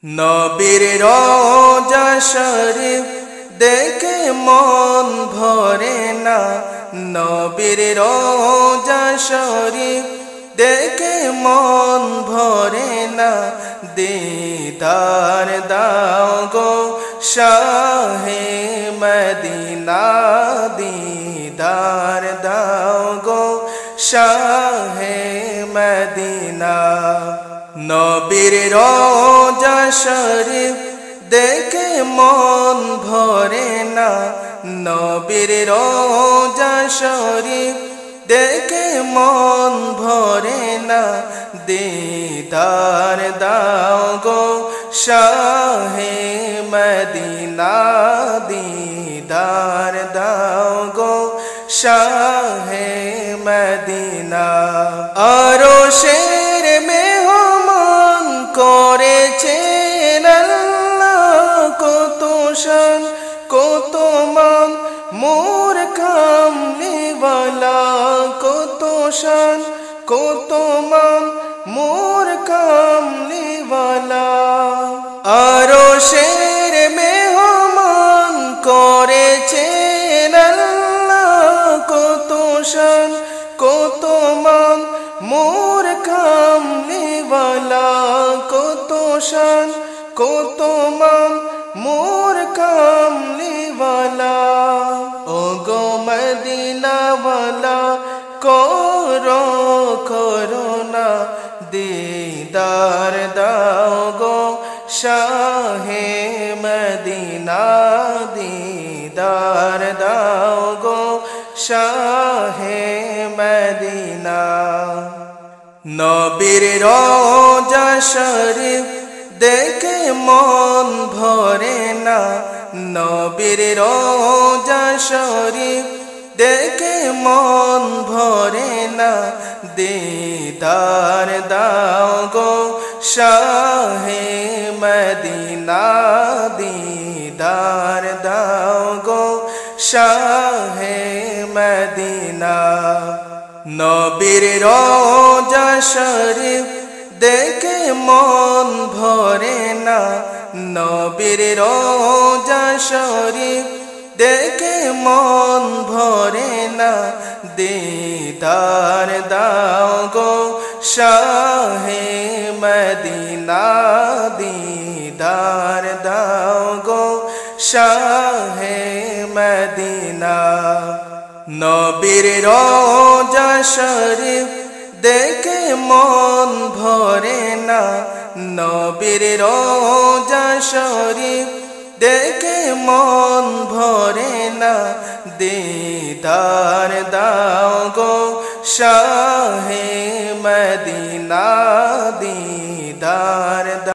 নবীর রওজা শরীফ দেখে মন ভরে না, নবীর রওজা শরীফ দেখে মন ভরে না। দিদার দাও গো শাহে মদিনা, দিদার দাও গো শাহে মদিনা। নবীর রওজা শরীফ দেখে মন ভরে না, নবীর রওজা শরীফ দেখে মন ভরে না। দিদার দাও গো শাহে মদিনা, দিদার দাও গো শাহে মদিনা। আরশের মেহমান করেছেন আল্লাহ, কত শান কত মান মোর কামলিওয়ালা, কত শান কত মান মোর কামলিওয়ালা। আরশের মেহমান করেছেন আল্লাহ, কত শান কত মান মোর কামলিওয়ালা, কত শান কত মান মোর কামলিওয়ালা। ও গো মদিনাওয়ালা করো করুণা, দিদার দাও গো শাহে মদিনা, দিদার দাও গো শাহে মদিনা। নবীর রওজা শরীফ দেখে মন ভরে না, নবীর রওজা শরীফ দেখে মন ভরে না। দিদার দাও গো শাহে মদিনা, দিদার দাও গো শাহে মদিনা। নবীর রওজা শরীফ দেখে মন ভরে না, নবীর রওজা শরীফ দেখে মন ভরে না। দিদার দাও গো শাহে মদিনা, দিদার দাও গো শাহে মদিনা। নবীর রওজা শরীফ দেখে মন ভরে না, নবীর রওজা শরীফ দেখে মন ভরে না। দিদার দাও গো শাহে মদিনা, দিদার